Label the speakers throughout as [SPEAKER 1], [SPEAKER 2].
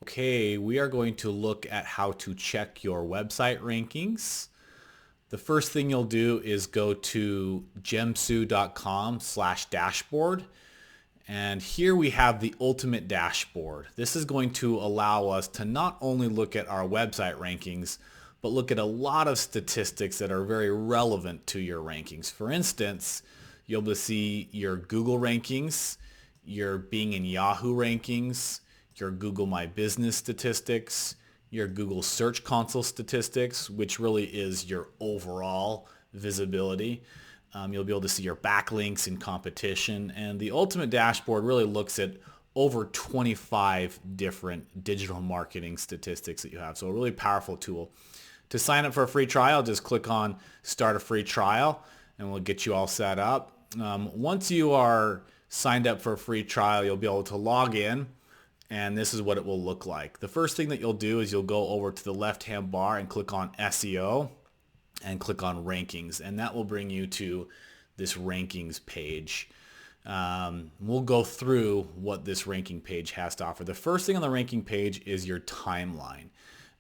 [SPEAKER 1] Okay, we are going to look at how to check your website rankings. The first thing you'll do is go to gemsu.com/dashboard. And here we have the ultimate dashboard. This is going to allow us to not only look at our website rankings, but look at a lot of statistics that are very relevant to your rankings. For instance, you'll be able to see your Google rankings, your Bing and Yahoo rankings, your Google My Business statistics, your Google Search Console statistics, which really is your overall visibility. You'll be able to see your backlinks in competition. And the Ultimate Dashboard really looks at over 25 different digital marketing statistics that you have. So a really powerful tool. To sign up for a free trial, just click on Start a Free Trial and we'll get you all set up. Once you are signed up for a free trial, you'll be able to log in and this is what it will look like. The first thing that you'll do is you'll go over to the left-hand bar and click on SEO and click on rankings, and that will bring you to this rankings page. We'll go through what this ranking page has to offer. The first thing on the ranking page is your timeline.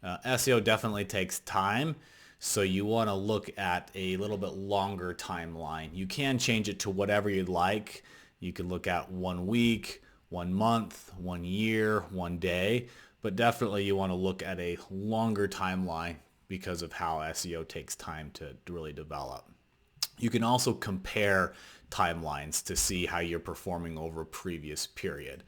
[SPEAKER 1] SEO definitely takes time, so you want to look at a little bit longer timeline. You can change it to whatever you'd like. You can look at 1 week, 1 month, 1 year, 1 day, but definitely you want to look at a longer timeline because of how SEO takes time to really develop. You can also compare timelines to see how you're performing over a previous period.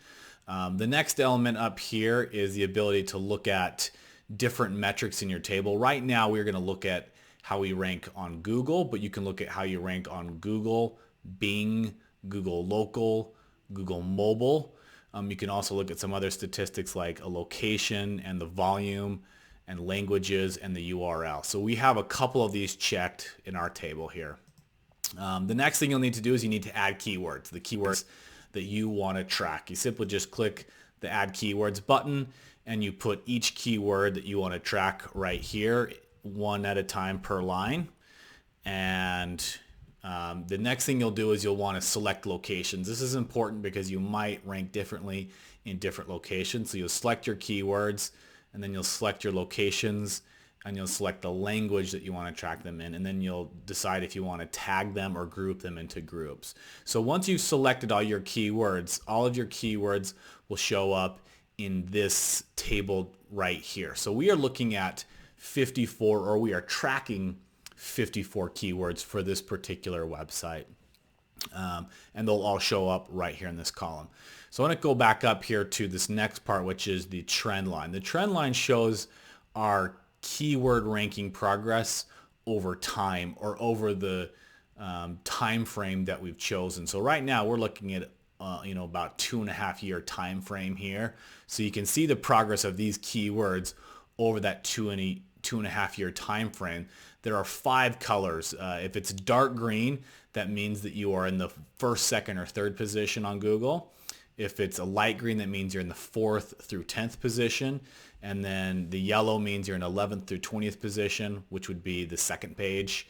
[SPEAKER 1] The next element up here is the ability to look at different metrics in your table. Right now we're going to look at how we rank on Google, but you can look at how you rank on Google, Bing, Google Local, Google Mobile. You can also look at some other statistics like a location and the volume and languages and the URL. So we have a couple of these checked in our table here. The next thing you'll need to do is you need to add keywords, the keywords that you want to track. You simply just click the Add Keywords button and you put each keyword that you want to track right here, one at a time per line. And the next thing you'll do is you'll want to select locations. This is important because you might rank differently in different locations. So you'll select your keywords and then you'll select your locations and you'll select the language that you want to track them in, and then you'll decide if you want to tag them or group them into groups. So once you've selected all your keywords, all of your keywords will show up in this table right here. So we are looking at 54, or we are tracking 54 keywords for this particular website. And they'll all show up right here in this column. So I want to go back up here to this next part, which is the trend line. The trend line shows our keyword ranking progress over time, or over the time frame that we've chosen. So right now we're looking at about 2.5 year time frame here. So you can see the progress of these keywords over that 2.5 year time frame. There are 5 colors. If it's dark green, that means that you are in the first, second, or third position on Google. If it's a light green, that means you're in the 4th through 10th position. And then the yellow means you're in 11th through 20th position, which would be the second page.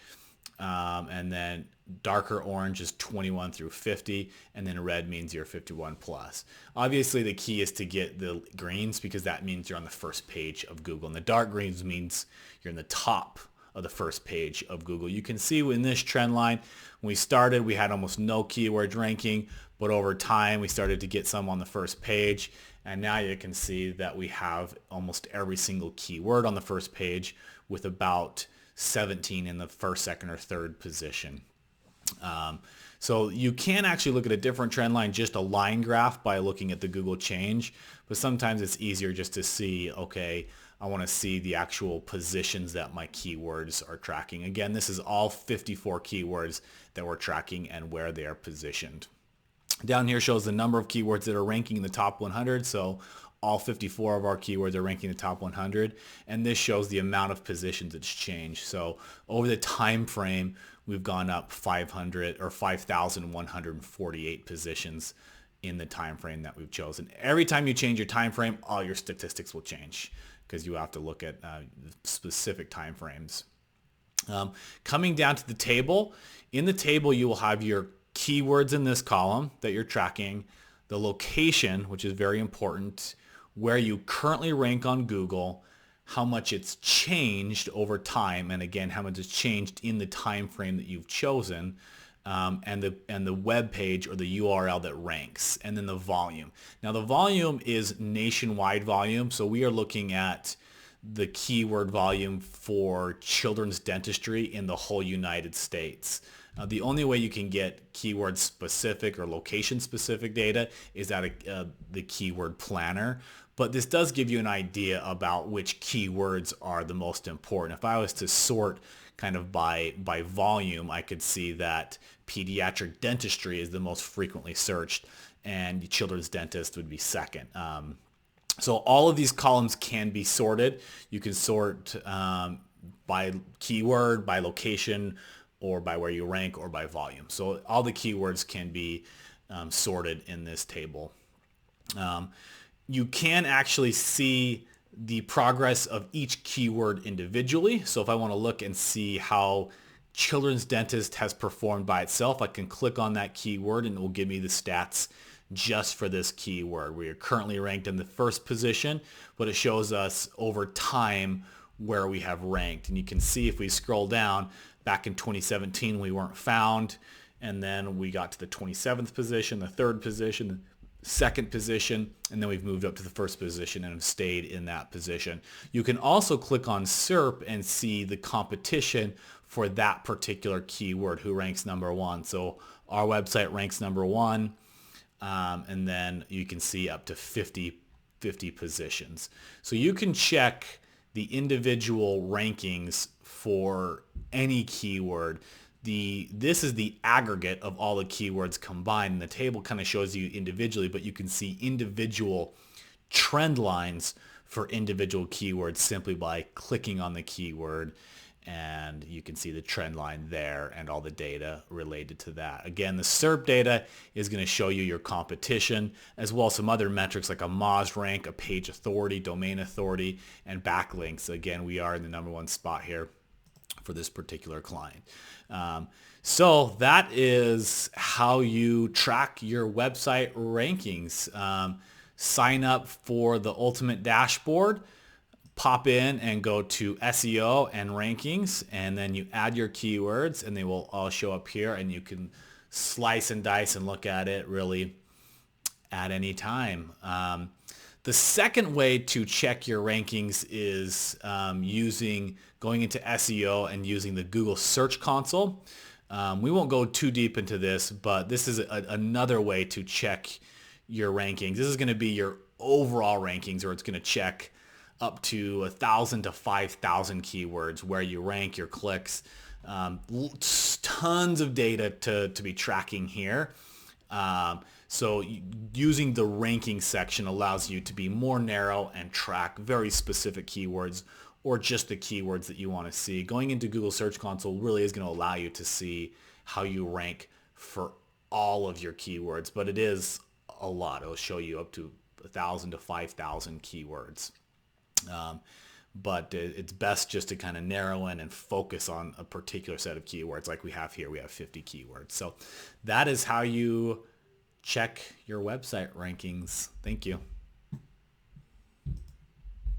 [SPEAKER 1] And then darker orange is 21 through 50, and then red means you're 51 plus. Obviously the key is to get the greens because that means you're on the first page of Google, and the dark greens means you're in the top of the first page of Google. You can see in this trend line, when we started, we had almost no keywords ranking, but over time we started to get some on the first page, and now you can see that we have almost every single keyword on the first page, with about 17 in the first, second, or third position. So you can actually look at a different trend line, just a line graph, by looking at the Google change, but sometimes it's easier just to see, okay, I want to see the actual positions that my keywords are tracking. Again, this is all 54 keywords that we're tracking and where they are positioned. Down here shows the number of keywords that are ranking in the top 100. So all 54 of our keywords are ranking in the top 100, and this shows the amount of positions it's changed. So over the time frame, we've gone up 5,148 positions in the time frame that we've chosen. Every time you change your time frame, all your statistics will change because you have to look at specific time frames. Coming down to the table, in the table you will have your keywords in this column that you're tracking, the location, which is very important, where you currently rank on Google, how much it's changed over time, and again, how much it's changed in the time frame that you've chosen, and the web page or the URL that ranks, and then the volume. Now the volume is nationwide volume, so we are looking at the keyword volume for children's dentistry in the whole United States. The only way you can get keyword specific or location specific data is out of the keyword planner. But this does give you an idea about which keywords are the most important. If I was to sort kind of by volume, I could see that pediatric dentistry is the most frequently searched and children's dentist would be second. So all of these columns can be sorted. You can sort by keyword, by location, or by where you rank, or by volume. So all the keywords can be sorted in this table. You can actually see the progress of each keyword individually. So if I want to look and see how children's dentist has performed by itself, I can click on that keyword and it will give me the stats just for this keyword. We are currently ranked in the first position, but it shows us over time where we have ranked. And you can see if we scroll down, back in 2017 we weren't found, and then we got to the 27th position, the third position, second position, and then we've moved up to the first position and have stayed in that position. You can also click on SERP and see the competition for that particular keyword, who ranks number one. So our website ranks number one, and then you can see up to 50 positions. So you can check the individual rankings for any keyword. This is the aggregate of all the keywords combined, and the table kind of shows you individually, but you can see individual trend lines for individual keywords simply by clicking on the keyword, and you can see the trend line there and all the data related to that. Again, the SERP data is going to show you your competition, as well as some other metrics like a Moz rank, a page authority, domain authority, and backlinks. Again, we are in the number one spot here for this particular client. So that is how you track your website rankings. Sign up for the ultimate dashboard. Pop in and go to SEO and rankings, and then you add your keywords and they will all show up here, and you can slice and dice and look at it really at any time. The second way to check your rankings is going into SEO and using the Google Search Console. We won't go too deep into this, but this is another way to check your rankings. This is going to be your overall rankings, or it's going to check up to 1,000 to 5,000 keywords where you rank, your clicks, tons of data to be tracking here. So using the ranking section allows you to be more narrow and track very specific keywords, or just the keywords that you want to see. Going into Google Search Console really is going to allow you to see how you rank for all of your keywords, but it is a lot. It'll show you up to 1,000 to 5,000 keywords. But it's best just to kind of narrow in and focus on a particular set of keywords like we have here. We have 50 keywords. So that is how you check your website rankings. Thank you.